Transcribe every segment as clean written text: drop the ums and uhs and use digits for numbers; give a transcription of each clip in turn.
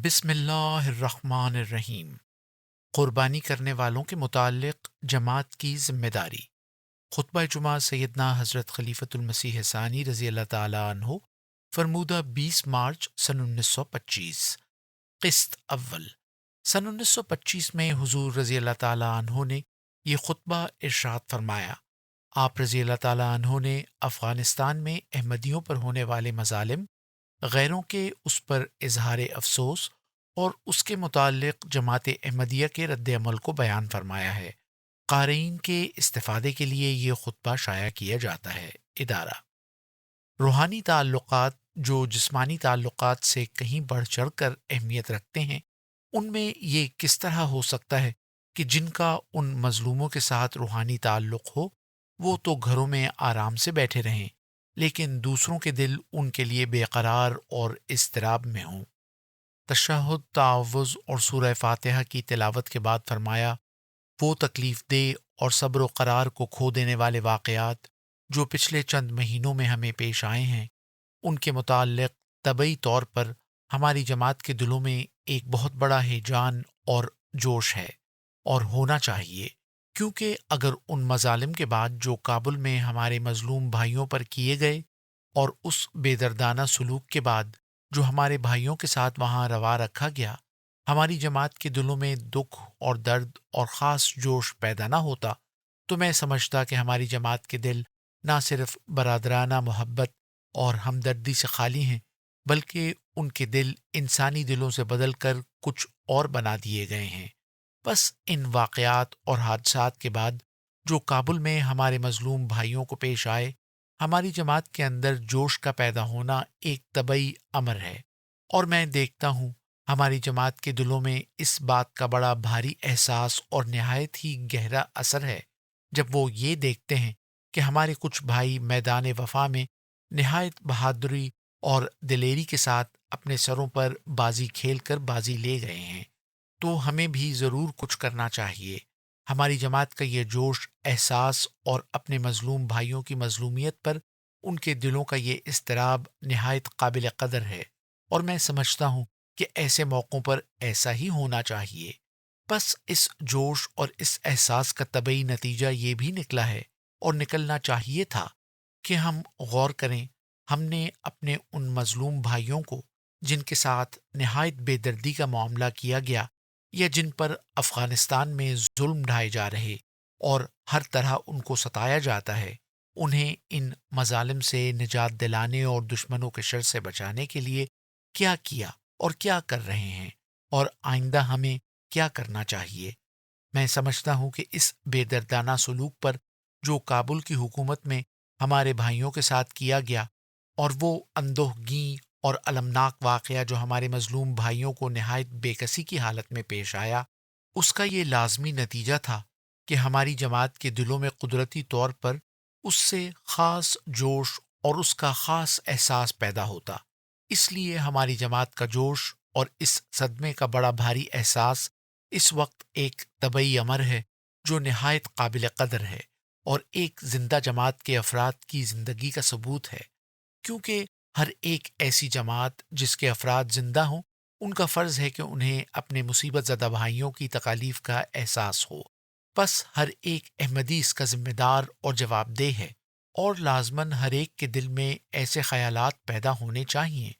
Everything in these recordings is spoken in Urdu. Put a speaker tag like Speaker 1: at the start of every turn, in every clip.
Speaker 1: بسم اللہ الرحمن الرحیم۔ قربانی کرنے والوں کے متعلق جماعت کی ذمہ داری۔ خطبہ جمعہ سیدنا حضرت خلیفۃ المسیح ثانی رضی اللہ تعالی عنہ، فرمودہ 20 مارچ سن 1925۔ قسط اول۔ سن 1925 میں حضور رضی اللہ تعالی عنہ نے یہ خطبہ ارشاد فرمایا۔ آپ رضی اللہ تعالی عنہ نے افغانستان میں احمدیوں پر ہونے والے مظالم، غیروں کے اس پر اظہار افسوس اور اس کے متعلق جماعت احمدیہ کے رد عمل کو بیان فرمایا ہے۔ قارئین کے استفادے کے لیے یہ خطبہ شائع کیا جاتا ہے۔ ادارہ: روحانی تعلقات جو جسمانی تعلقات سے کہیں بڑھ چڑھ کر اہمیت رکھتے ہیں، ان میں یہ کس طرح ہو سکتا ہے کہ جن کا ان مظلوموں کے ساتھ روحانی تعلق ہو وہ تو گھروں میں آرام سے بیٹھے رہیں، لیکن دوسروں کے دل ان کے لیے بے قرار اور اضطراب میں ہوں۔ تشہد، تعوذ اور سورہ فاتحہ کی تلاوت کے بعد فرمایا، وہ تکلیف دہ اور صبر و قرار کو کھو دینے والے واقعات جو پچھلے چند مہینوں میں ہمیں پیش آئے ہیں، ان کے متعلق طبعی طور پر ہماری جماعت کے دلوں میں ایک بہت بڑا ہیجان اور جوش ہے، اور ہونا چاہیے، کیونکہ اگر ان مظالم کے بعد جو کابل میں ہمارے مظلوم بھائیوں پر کیے گئے اور اس بے دردانہ سلوک کے بعد جو ہمارے بھائیوں کے ساتھ وہاں روا رکھا گیا، ہماری جماعت کے دلوں میں دکھ اور درد اور خاص جوش پیدا نہ ہوتا، تو میں سمجھتا کہ ہماری جماعت کے دل نہ صرف برادرانہ محبت اور ہمدردی سے خالی ہیں، بلکہ ان کے دل انسانی دلوں سے بدل کر کچھ اور بنا دیے گئے ہیں۔ بس ان واقعات اور حادثات کے بعد جو کابل میں ہمارے مظلوم بھائیوں کو پیش آئے، ہماری جماعت کے اندر جوش کا پیدا ہونا ایک طبعی امر ہے، اور میں دیکھتا ہوں ہماری جماعت کے دلوں میں اس بات کا بڑا بھاری احساس اور نہایت ہی گہرا اثر ہے جب وہ یہ دیکھتے ہیں کہ ہمارے کچھ بھائی میدان وفا میں نہایت بہادری اور دلیری کے ساتھ اپنے سروں پر بازی کھیل کر بازی لے گئے ہیں۔ تو ہمیں بھی ضرور کچھ کرنا چاہیے۔ ہماری جماعت کا یہ جوش، احساس اور اپنے مظلوم بھائیوں کی مظلومیت پر ان کے دلوں کا یہ اضطراب نہایت قابل قدر ہے، اور میں سمجھتا ہوں کہ ایسے موقعوں پر ایسا ہی ہونا چاہیے۔ بس اس جوش اور اس احساس کا طبعی نتیجہ یہ بھی نکلا ہے، اور نکلنا چاہیے تھا، کہ ہم غور کریں، ہم نے اپنے ان مظلوم بھائیوں کو جن کے ساتھ نہایت بے دردی کا معاملہ کیا گیا، یا جن پر افغانستان میں ظلم ڈھائے جا رہے اور ہر طرح ان کو ستایا جاتا ہے، انہیں ان مظالم سے نجات دلانے اور دشمنوں کے شر سے بچانے کے لیے کیا کیا اور کیا کر رہے ہیں، اور آئندہ ہمیں کیا کرنا چاہیے۔ میں سمجھتا ہوں کہ اس بے دردانہ سلوک پر جو کابل کی حکومت میں ہمارے بھائیوں کے ساتھ کیا گیا، اور وہ اندوہگیں اور المناک واقعہ جو ہمارے مظلوم بھائیوں کو نہایت بے کسی کی حالت میں پیش آیا، اس کا یہ لازمی نتیجہ تھا کہ ہماری جماعت کے دلوں میں قدرتی طور پر اس سے خاص جوش اور اس کا خاص احساس پیدا ہوتا۔ اس لیے ہماری جماعت کا جوش اور اس صدمے کا بڑا بھاری احساس اس وقت ایک طبعی امر ہے جو نہایت قابل قدر ہے، اور ایک زندہ جماعت کے افراد کی زندگی کا ثبوت ہے، کیونکہ ہر ایک ایسی جماعت جس کے افراد زندہ ہوں، ان کا فرض ہے کہ انہیں اپنے مصیبت زدہ بھائیوں کی تکالیف کا احساس ہو۔ بس ہر ایک احمدی اس کا ذمہ دار اور جواب دہ ہے، اور لازماً ہر ایک کے دل میں ایسے خیالات پیدا ہونے چاہیے۔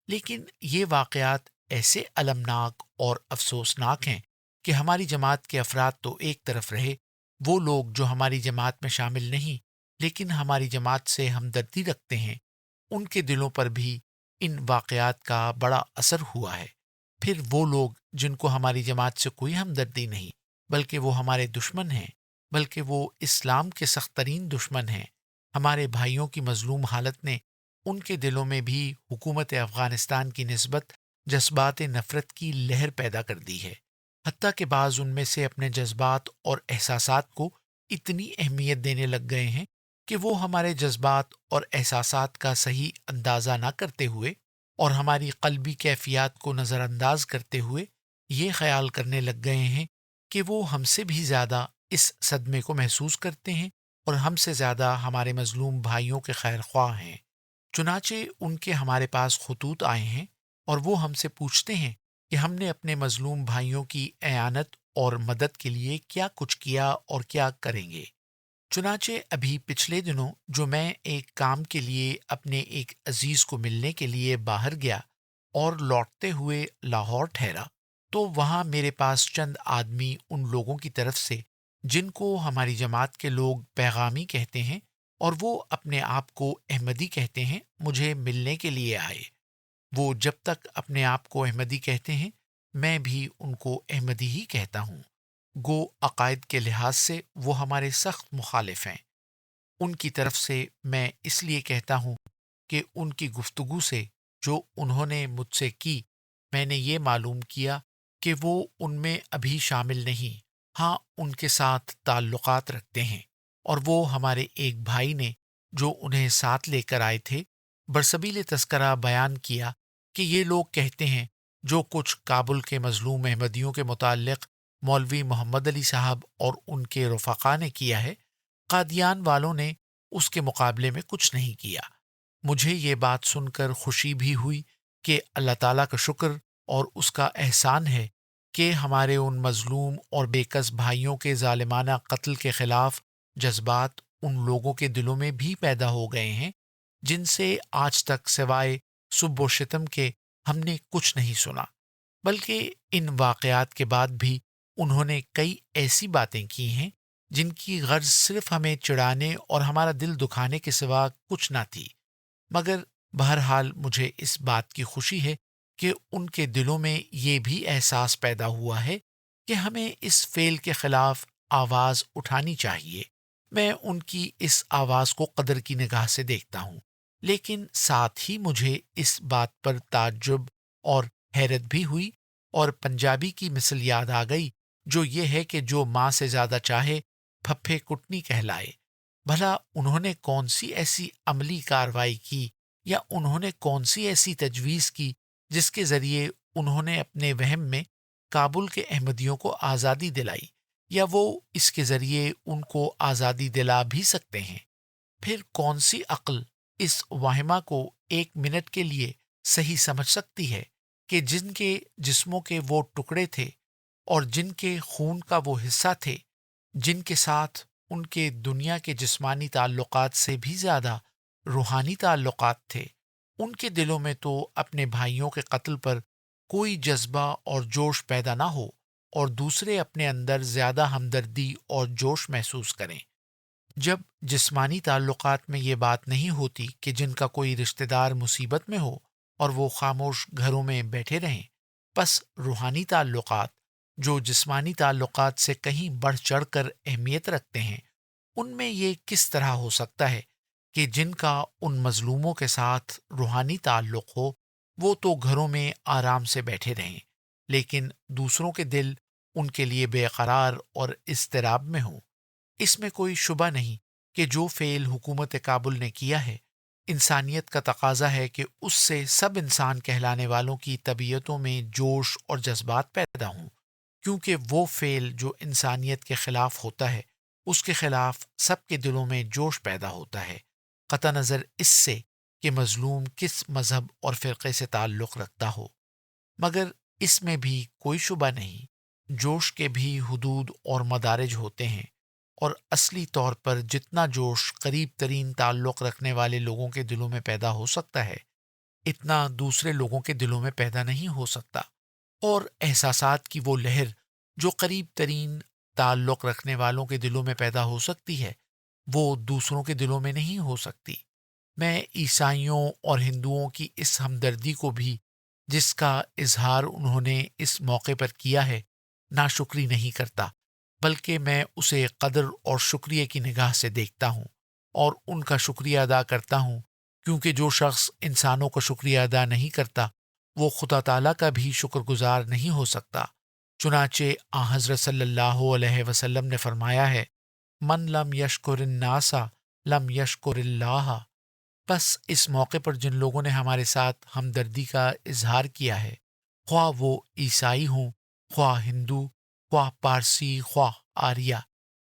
Speaker 1: لیکن یہ واقعات ایسے المناک اور افسوسناک ہیں کہ ہماری جماعت کے افراد تو ایک طرف رہے، وہ لوگ جو ہماری جماعت میں شامل نہیں لیکن ہماری جماعت سے ہمدردی رکھتے ہیں، ان کے دلوں پر بھی ان واقعات کا بڑا اثر ہوا ہے۔ پھر وہ لوگ جن کو ہماری جماعت سے کوئی ہمدردی نہیں، بلکہ وہ ہمارے دشمن ہیں، بلکہ وہ اسلام کے سخت ترین دشمن ہیں، ہمارے بھائیوں کی مظلوم حالت نے ان کے دلوں میں بھی حکومت افغانستان کی نسبت جذبات نفرت کی لہر پیدا کر دی ہے، حتیٰ کہ بعض ان میں سے اپنے جذبات اور احساسات کو اتنی اہمیت دینے لگ گئے ہیں کہ وہ ہمارے جذبات اور احساسات کا صحیح اندازہ نہ کرتے ہوئے اور ہماری قلبی کیفیات کو نظر انداز کرتے ہوئے یہ خیال کرنے لگ گئے ہیں کہ وہ ہم سے بھی زیادہ اس صدمے کو محسوس کرتے ہیں اور ہم سے زیادہ ہمارے مظلوم بھائیوں کے خیر خواہ ہیں۔ چنانچہ ان کے ہمارے پاس خطوط آئے ہیں، اور وہ ہم سے پوچھتے ہیں کہ ہم نے اپنے مظلوم بھائیوں کی اعانت اور مدد کے لیے کیا کچھ کیا اور کیا کریں گے۔ چنانچہ ابھی پچھلے دنوں جو میں ایک کام کے لیے اپنے ایک عزیز کو ملنے کے لیے باہر گیا اور لوٹتے ہوئے لاہور ٹھہرا، تو وہاں میرے پاس چند آدمی ان لوگوں کی طرف سے جن کو ہماری جماعت کے لوگ پیغامی کہتے ہیں اور وہ اپنے آپ کو احمدی کہتے ہیں، مجھے ملنے کے لیے آئے۔ وہ جب تک اپنے آپ کو احمدی کہتے ہیں، میں بھی ان کو احمدی ہی کہتا ہوں۔ گو عقائد کے لحاظ سے وہ ہمارے سخت مخالف ہیں۔ ان کی طرف سے میں اس لیے کہتا ہوں کہ ان کی گفتگو سے جو انہوں نے مجھ سے کی، میں نے یہ معلوم کیا کہ وہ ان میں ابھی شامل نہیں، ہاں ان کے ساتھ تعلقات رکھتے ہیں، اور وہ ہمارے ایک بھائی نے جو انہیں ساتھ لے کر آئے تھے برسبیل تذکرہ بیان کیا کہ یہ لوگ کہتے ہیں جو کچھ کابل کے مظلوم احمدیوں کے متعلق مولوی محمد علی صاحب اور ان کے رفقا نے کیا ہے، قادیان والوں نے اس کے مقابلے میں کچھ نہیں کیا۔ مجھے یہ بات سن کر خوشی بھی ہوئی کہ اللہ تعالیٰ کا شکر اور اس کا احسان ہے کہ ہمارے ان مظلوم اور بے کس بھائیوں کے ظالمانہ قتل کے خلاف جذبات ان لوگوں کے دلوں میں بھی پیدا ہو گئے ہیں جن سے آج تک سوائے سب و شتم کے ہم نے کچھ نہیں سنا، بلکہ ان واقعات کے بعد بھی انہوں نے کئی ایسی باتیں کی ہیں جن کی غرض صرف ہمیں چڑھانے اور ہمارا دل دکھانے کے سوا کچھ نہ تھی۔ مگر بہرحال مجھے اس بات کی خوشی ہے کہ ان کے دلوں میں یہ بھی احساس پیدا ہوا ہے کہ ہمیں اس فعل کے خلاف آواز اٹھانی چاہیے۔ میں ان کی اس آواز کو قدر کی نگاہ سے دیکھتا ہوں، لیکن ساتھ ہی مجھے اس بات پر تعجب اور حیرت بھی ہوئی اور پنجابی کی مثل یاد آ گئی جو یہ ہے کہ جو ماں سے زیادہ چاہے پھپھے کٹنی کہلائے۔ بھلا انہوں نے کون سی ایسی عملی کارروائی کی یا انہوں نے کون سی ایسی تجویز کی جس کے ذریعے انہوں نے اپنے وہم میں کابل کے احمدیوں کو آزادی دلائی، یا وہ اس کے ذریعے ان کو آزادی دلا بھی سکتے ہیں؟ پھر کون سی عقل اس واہمہ کو ایک منٹ کے لیے صحیح سمجھ سکتی ہے کہ جن کے جسموں کے وہ ٹکڑے تھے اور جن کے خون کا وہ حصہ تھے، جن کے ساتھ ان کے دنیا کے جسمانی تعلقات سے بھی زیادہ روحانی تعلقات تھے، ان کے دلوں میں تو اپنے بھائیوں کے قتل پر کوئی جذبہ اور جوش پیدا نہ ہو اور دوسرے اپنے اندر زیادہ ہمدردی اور جوش محسوس کریں؟ جب جسمانی تعلقات میں یہ بات نہیں ہوتی کہ جن کا کوئی رشتہ دار مصیبت میں ہو اور وہ خاموش گھروں میں بیٹھے رہیں، پس روحانی تعلقات جو جسمانی تعلقات سے کہیں بڑھ چڑھ کر اہمیت رکھتے ہیں، ان میں یہ کس طرح ہو سکتا ہے کہ جن کا ان مظلوموں کے ساتھ روحانی تعلق ہو وہ تو گھروں میں آرام سے بیٹھے رہیں، لیکن دوسروں کے دل ان کے لیے بے قرار اور اضطراب میں ہوں؟ اس میں کوئی شبہ نہیں کہ جو فعل حکومت کابل نے کیا ہے، انسانیت کا تقاضا ہے کہ اس سے سب انسان کہلانے والوں کی طبیعتوں میں جوش اور جذبات پیدا ہوں، کیونکہ وہ فعل جو انسانیت کے خلاف ہوتا ہے اس کے خلاف سب کے دلوں میں جوش پیدا ہوتا ہے، قطع نظر اس سے کہ مظلوم کس مذہب اور فرقے سے تعلق رکھتا ہو۔ مگر اس میں بھی کوئی شبہ نہیں، جوش کے بھی حدود اور مدارج ہوتے ہیں، اور اصلی طور پر جتنا جوش قریب ترین تعلق رکھنے والے لوگوں کے دلوں میں پیدا ہو سکتا ہے، اتنا دوسرے لوگوں کے دلوں میں پیدا نہیں ہو سکتا، اور احساسات کی وہ لہر جو قریب ترین تعلق رکھنے والوں کے دلوں میں پیدا ہو سکتی ہے وہ دوسروں کے دلوں میں نہیں ہو سکتی۔ میں عیسائیوں اور ہندوؤں کی اس ہمدردی کو بھی جس کا اظہار انہوں نے اس موقع پر کیا ہے ناشکری نہیں کرتا، بلکہ میں اسے قدر اور شکریہ کی نگاہ سے دیکھتا ہوں اور ان کا شکریہ ادا کرتا ہوں، کیونکہ جو شخص انسانوں کا شکریہ ادا نہیں کرتا وہ خدا تعالیٰ کا بھی شکر گزار نہیں ہو سکتا۔ چنانچہ حضرت صلی اللہ علیہ وسلم نے فرمایا ہے، من لم یشکر الناس لم یشکر اللہ۔ بس اس موقع پر جن لوگوں نے ہمارے ساتھ ہمدردی کا اظہار کیا ہے، خواہ وہ عیسائی ہوں، خواہ ہندو، خواہ پارسی، خواہ آریہ،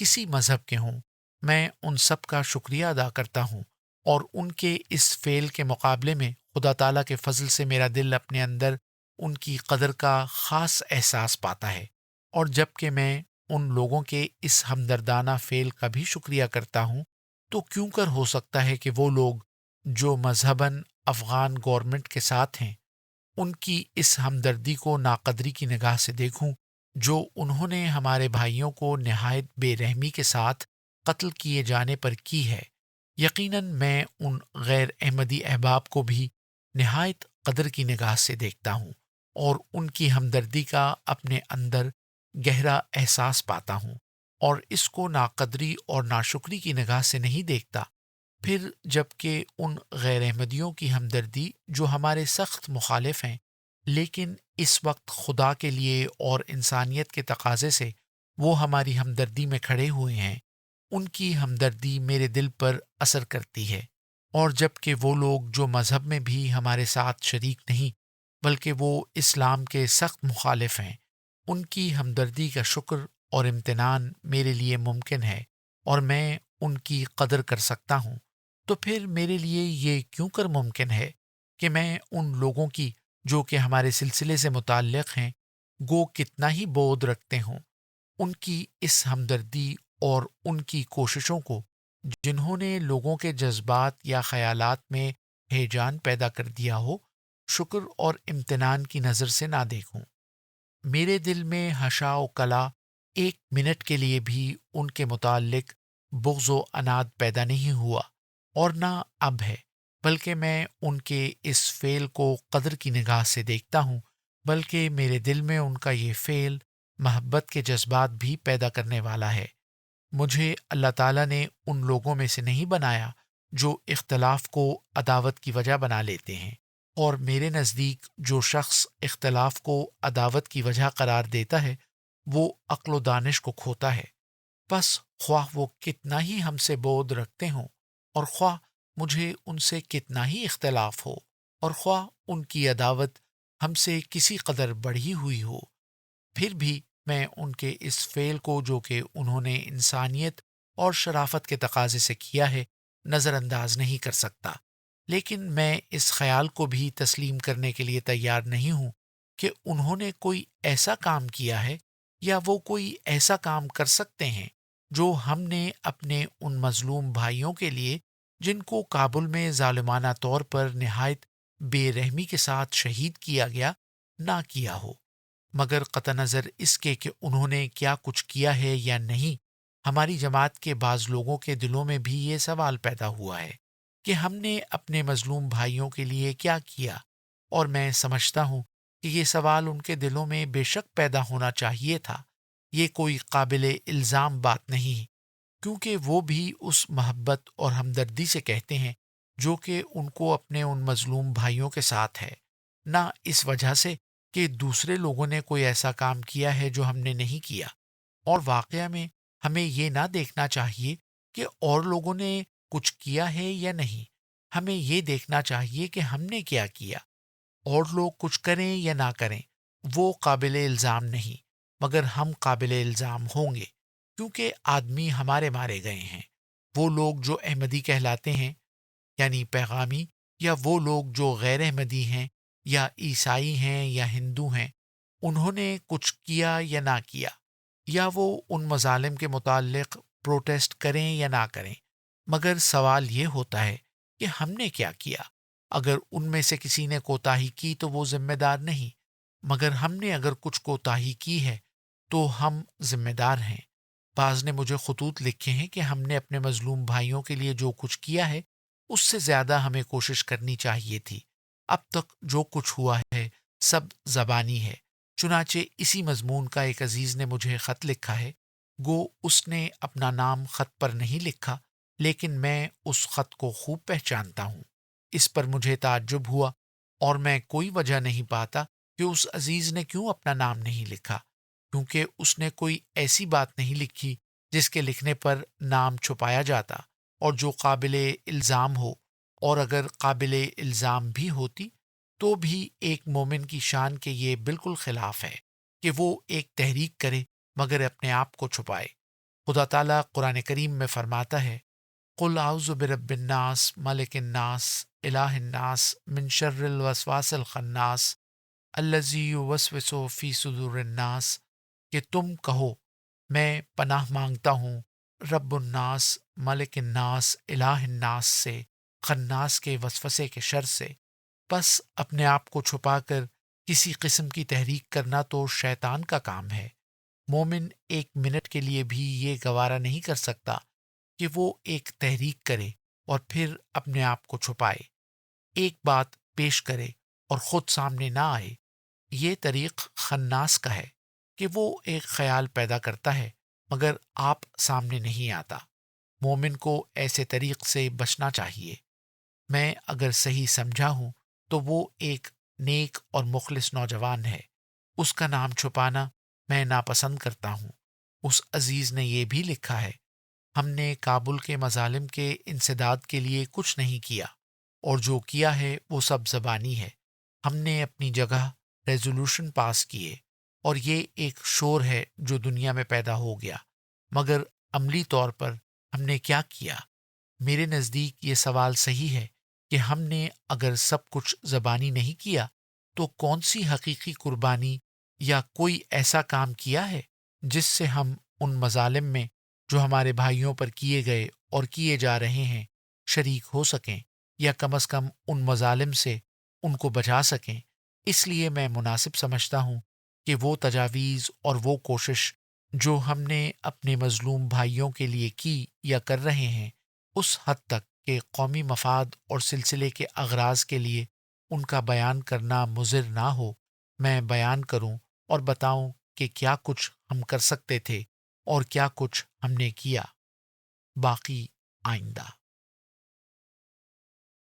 Speaker 1: کسی مذہب کے ہوں، میں ان سب کا شکریہ ادا کرتا ہوں، اور ان کے اس فعل کے مقابلے میں خدا تعالیٰ کے فضل سے میرا دل اپنے اندر ان کی قدر کا خاص احساس پاتا ہے، اور جب کہ میں ان لوگوں کے اس ہمدردانہ فعل کا بھی شکریہ کرتا ہوں، تو کیوں کر ہو سکتا ہے کہ وہ لوگ جو مذہباً افغان گورنمنٹ کے ساتھ ہیں، ان کی اس ہمدردی کو ناقدری کی نگاہ سے دیکھوں جو انہوں نے ہمارے بھائیوں کو نہایت بے رحمی کے ساتھ قتل کیے جانے پر کی ہے؟ یقیناً میں ان غیر احمدی احباب کو بھی نہایت قدر کی نگاہ سے دیکھتا ہوں، اور ان کی ہمدردی کا اپنے اندر گہرا احساس پاتا ہوں، اور اس کو ناقدری اور ناشکری کی نگاہ سے نہیں دیکھتا۔ پھر جب کہ ان غیر احمدیوں کی ہمدردی جو ہمارے سخت مخالف ہیں، لیکن اس وقت خدا کے لیے اور انسانیت کے تقاضے سے وہ ہماری ہمدردی میں کھڑے ہوئے ہیں، ان کی ہمدردی میرے دل پر اثر کرتی ہے۔ اور جب کہ وہ لوگ جو مذہب میں بھی ہمارے ساتھ شریک نہیں بلکہ وہ اسلام کے سخت مخالف ہیں، ان کی ہمدردی کا شکر اور امتنان میرے لیے ممکن ہے، اور میں ان کی قدر کر سکتا ہوں، تو پھر میرے لیے یہ کیوں کر ممکن ہے کہ میں ان لوگوں کی جو کہ ہمارے سلسلے سے متعلق ہیں گو کتنا ہی بود رکھتے ہوں، ان کی اس ہمدردی اور ان کی کوششوں کو جنہوں نے لوگوں کے جذبات یا خیالات میں ہیجان پیدا کر دیا ہو، شکر اور امتنان کی نظر سے نہ دیکھوں۔ میرے دل میں حشا و کلا ایک منٹ کے لیے بھی ان کے متعلق بغض و عناد پیدا نہیں ہوا، اور نہ اب ہے، بلکہ میں ان کے اس فعل کو قدر کی نگاہ سے دیکھتا ہوں، بلکہ میرے دل میں ان کا یہ فعل محبت کے جذبات بھی پیدا کرنے والا ہے۔ مجھے اللہ تعالیٰ نے ان لوگوں میں سے نہیں بنایا جو اختلاف کو عداوت کی وجہ بنا لیتے ہیں، اور میرے نزدیک جو شخص اختلاف کو عداوت کی وجہ قرار دیتا ہے وہ عقل و دانش کو کھوتا ہے۔ بس خواہ وہ کتنا ہی ہم سے بود رکھتے ہوں، اور خواہ مجھے ان سے کتنا ہی اختلاف ہو، اور خواہ ان کی عداوت ہم سے کسی قدر بڑھی ہوئی ہو، پھر بھی میں ان کے اس فعل کو جو کہ انہوں نے انسانیت اور شرافت کے تقاضے سے کیا ہے نظر انداز نہیں کر سکتا۔ لیکن میں اس خیال کو بھی تسلیم کرنے کے لیے تیار نہیں ہوں کہ انہوں نے کوئی ایسا کام کیا ہے یا وہ کوئی ایسا کام کر سکتے ہیں جو ہم نے اپنے ان مظلوم بھائیوں کے لیے جن کو کابل میں ظالمانہ طور پر نہایت بے رحمی کے ساتھ شہید کیا گیا نہ کیا ہو، مگر قطع نظر اس کے کہ انہوں نے کیا کچھ کیا ہے یا نہیں، ہماری جماعت کے بعض لوگوں کے دلوں میں بھی یہ سوال پیدا ہوا ہے کہ ہم نے اپنے مظلوم بھائیوں کے لیے کیا کیا، اور میں سمجھتا ہوں کہ یہ سوال ان کے دلوں میں بے شک پیدا ہونا چاہیے تھا۔ یہ کوئی قابل الزام بات نہیں، کیونکہ وہ بھی اس محبت اور ہمدردی سے کہتے ہیں جو کہ ان کو اپنے ان مظلوم بھائیوں کے ساتھ ہے، نہ اس وجہ سے کہ دوسرے لوگوں نے کوئی ایسا کام کیا ہے جو ہم نے نہیں کیا۔ اور واقعہ میں ہمیں یہ نہ دیکھنا چاہیے کہ اور لوگوں نے کچھ کیا ہے یا نہیں، ہمیں یہ دیکھنا چاہیے کہ ہم نے کیا کیا۔ اور لوگ کچھ کریں یا نہ کریں وہ قابل الزام نہیں، مگر ہم قابل الزام ہوں گے، کیونکہ آدمی ہمارے مارے گئے ہیں۔ وہ لوگ جو احمدی کہلاتے ہیں یعنی پیغامی، یا وہ لوگ جو غیر احمدی ہیں یا عیسائی ہیں یا ہندو ہیں، انہوں نے کچھ کیا یا نہ کیا، یا وہ ان مظالم کے متعلق پروٹیسٹ کریں یا نہ کریں، مگر سوال یہ ہوتا ہے کہ ہم نے کیا کیا۔ اگر ان میں سے کسی نے کوتاہی کی تو وہ ذمہ دار نہیں، مگر ہم نے اگر کچھ کوتاہی کی ہے تو ہم ذمہ دار ہیں۔ بعض نے مجھے خطوط لکھے ہیں کہ ہم نے اپنے مظلوم بھائیوں کے لیے جو کچھ کیا ہے اس سے زیادہ ہمیں کوشش کرنی چاہیے تھی۔ اب تک جو کچھ ہوا ہے سب زبانی ہے۔ چنانچہ اسی مضمون کا ایک عزیز نے مجھے خط لکھا ہے، گو اس نے اپنا نام خط پر نہیں لکھا، لیکن میں اس خط کو خوب پہچانتا ہوں۔ اس پر مجھے تعجب ہوا، اور میں کوئی وجہ نہیں پاتا کہ اس عزیز نے کیوں اپنا نام نہیں لکھا، کیونکہ اس نے کوئی ایسی بات نہیں لکھی جس کے لکھنے پر نام چھپایا جاتا اور جو قابل الزام ہو، اور اگر قابل الزام بھی ہوتی تو بھی ایک مومن کی شان کے یہ بالکل خلاف ہے کہ وہ ایک تحریک کرے مگر اپنے آپ کو چھپائے۔ خدا تعالیٰ قرآن کریم میں فرماتا ہے، قل اعوذ برب الناس ملک الناس الہ الناس من شر الوسواس الخناس الذی یوسوس فی صدور الناس، کہ تم کہو میں پناہ مانگتا ہوں رب الناس، ملک الناس، الہ الناس سے، خناس کے وسوسے کے شر سے۔ بس اپنے آپ کو چھپا کر کسی قسم کی تحریک کرنا تو شیطان کا کام ہے۔ مومن ایک منٹ کے لیے بھی یہ گوارا نہیں کر سکتا کہ وہ ایک تحریک کرے اور پھر اپنے آپ کو چھپائے، ایک بات پیش کرے اور خود سامنے نہ آئے۔ یہ طریق خناس کا ہے کہ وہ ایک خیال پیدا کرتا ہے مگر آپ سامنے نہیں آتا۔ مومن کو ایسے طریق سے بچنا چاہیے۔ میں اگر صحیح سمجھا ہوں تو وہ ایک نیک اور مخلص نوجوان ہے۔ اس کا نام چھپانا میں ناپسند کرتا ہوں۔ اس عزیز نے یہ بھی لکھا ہے، ہم نے کابل کے مظالم کے انسداد کے لیے کچھ نہیں کیا، اور جو کیا ہے وہ سب زبانی ہے۔ ہم نے اپنی جگہ ریزولوشن پاس کیے، اور یہ ایک شور ہے جو دنیا میں پیدا ہو گیا، مگر عملی طور پر ہم نے کیا کیا؟ میرے نزدیک یہ سوال صحیح ہے کہ ہم نے اگر سب کچھ زبانی نہیں کیا تو کون سی حقیقی قربانی یا کوئی ایسا کام کیا ہے جس سے ہم ان مظالم میں جو ہمارے بھائیوں پر کیے گئے اور کیے جا رہے ہیں شریک ہو سکیں، یا کم از کم ان مظالم سے ان کو بچا سکیں؟ اس لیے میں مناسب سمجھتا ہوں کہ وہ تجاویز اور وہ کوشش جو ہم نے اپنے مظلوم بھائیوں کے لیے کی یا کر رہے ہیں، اس حد تک کہ قومی مفاد اور سلسلے کے اغراض کے لیے ان کا بیان کرنا مضر نہ ہو، میں بیان کروں اور بتاؤں کہ کیا کچھ ہم کر سکتے تھے اور کیا کچھ ہم نے کیا۔ باقی آئندہ۔